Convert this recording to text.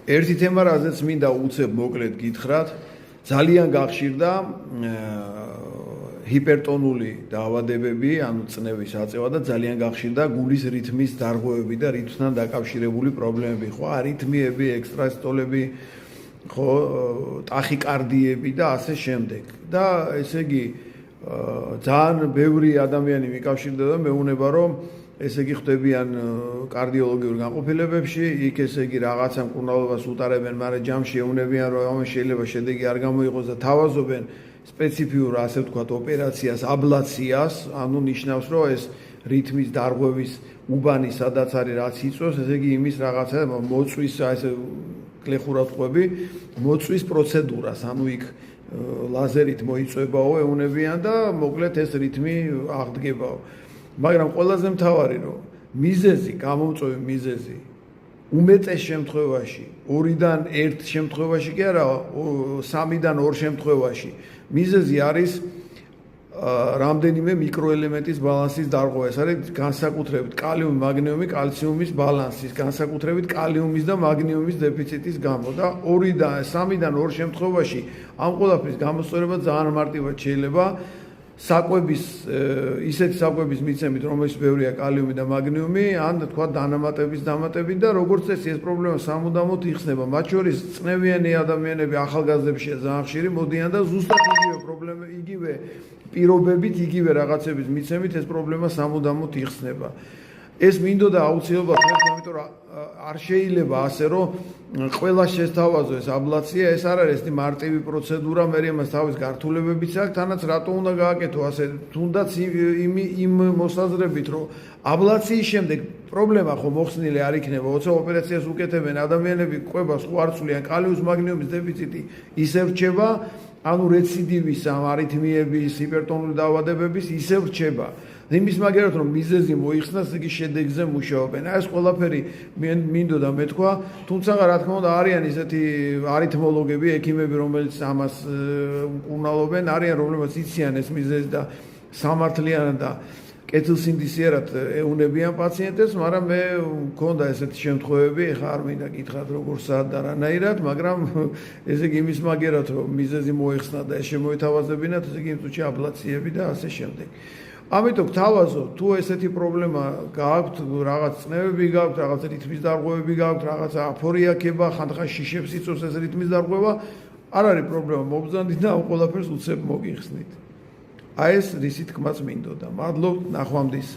ერთი თემა, რაზეც მინდა უცებ მოკლედ გითხრათ, ძალიან გახშირდა ჰიპერტონული დაავადებები, ანუ წნევის აწევა და ძალიან გახშირდა გულის რითმის დარღვევები და რითმთან დაკავშირებული პრობლემები, ხო, არითმიები, ექსტრასტოლები, ხო, ტახიკარდიები და ასე შემდეგ. და ესე იგი ძალიან ბევრი ადამიანი მიკავშირდა და მეუბნება, რომ ესე იგი ხვდებიან კარდიოლოგიურ განყოფილებებში, იქ ესე იგი რაღაცა მკურნალობას უტარებენ, მაგრამ ჯამში ეუბნებიან, რომ ამას შეიძლება შედეგი არ გამოიღოს და თავაზობენ სპეციფიურ, ასე ვთქვათ, ოპერაციას, აბლაციას, ანუ ნიშნავს, რომ ეს რითმის დარღვევის უბანი სადაც არის, რაც იწვევს, ესე იგი იმის რაღაცა მოწვის, ასე კლეხურად ყვები, მოწვის პროცედურას, ანუ იქ ლაზერით მოიწვებაო, ეუბნებიან და მოკლედ ეს რითმი აღდგებაო. მაგრამ ყველაზე მთავარი, რომ მიზეზი, გამომწვევი მიზეზი უმეტეს შემთხვევაში, 2-დან 1 შემთხვევაში კი არა, 3-დან 2 შემთხვევაში მიზეზი არის რამდენიმე მიკროელემენტის ბალანსის დარღვევა. ეს არის განსაკუთრებით კალიუმი, მაგნიუმი, კალციუმის ბალანსის, განსაკუთრებით კალიუმის და მაგნიუმის დეფიციტის გამო და 2-დან 3-დან 2 შემთხვევაში ამ ყველაფრის გამოსწორება ძალიან მარტივად შეიძლება საკვების ისეთი საკვების მიცემით, რომელიც ბევრია კალიუმი და მაგნიუმი, ან თქვა დანამატების დამატებით და როგორც წესი ეს პრობლემა სამუდამოდ იხსნება. მათ შორის წნევიანი ადამიანები ახალგაზრდებშია ძალიან ხშირი მოდიან და ზუსტად იგივე პრობლემა, იგივე პირობებით, იგივე რაღაცების მიცემით ეს პრობლემა სამუდამოდ იხსნება. ეს მინდოდა აუცილებლად, იმიტომ რომ არ შეიძლება ასე, რომ ყველა შესთავაზო ეს აბლაცია, ეს არ არის ესეთი მარტივი პროცედურა, მე იმას თავის გართულებებიც აქვს, თანაც რატო უნდა გააკეთო ასე, თუნდაც იმ მოსაზრებით, რომ აბლაციის შემდეგ პრობლემა ხო მოხსნილი არ იქნება, როცა ოპერაციას უკეთებენ ადამიანები, ყვებას ხო არ ცვლიან, კალიუმის, მაგნიუმის დეფიციტი ისევ რჩება, ანუ რეციდივის, არითმიების, ჰიპერტონული დაავადებების ისევ რჩება. იმის მაგერად რომ მიზეზი მოიხსნას, იგი შედეგზე მუშაობენ. ეს ყველაფერი მინდოდა მეთქვა, თუმცა რა თქმა უნდა არიან ისეთი არითმოლოგები, ექიმები, რომელიც ამას მკურნალობენ, არიან რომლებიც იციან ეს მიზეზი და სამართლიანად და კეთილსინდისიერად ეუნებიან პაციენტებს, მაგრამ მე მქონდა ესეთი შემთხვევები, ეხლა არ მინდა გითხრათ როგორ სად და რანაირად, მაგრამ ესე იგი იმის მაგერად რომ მიზეზი მოიხსნა და ეს შემოითავაზებინათ, ესე იგი იმ წუთში აბლაციები და ასე შემდეგ. ამიტომ გთავაზო, თუ ესეთი პრობლემა გააქვთ, რაღაც წნევები გააქვთ, რაღაც რითმის დარღვევები გააქვთ, რაღაც აფორია ქება, ხანდახან შიშებს იწვევს ეს რითმის დარღვევა, არ არის პრობლემა, მობრძანდით და ამ ყველაფერს უცებ მოგიხსნით. აი ეს რისი თქმაც მინდოდა. მადლობთ, ნახვამდის.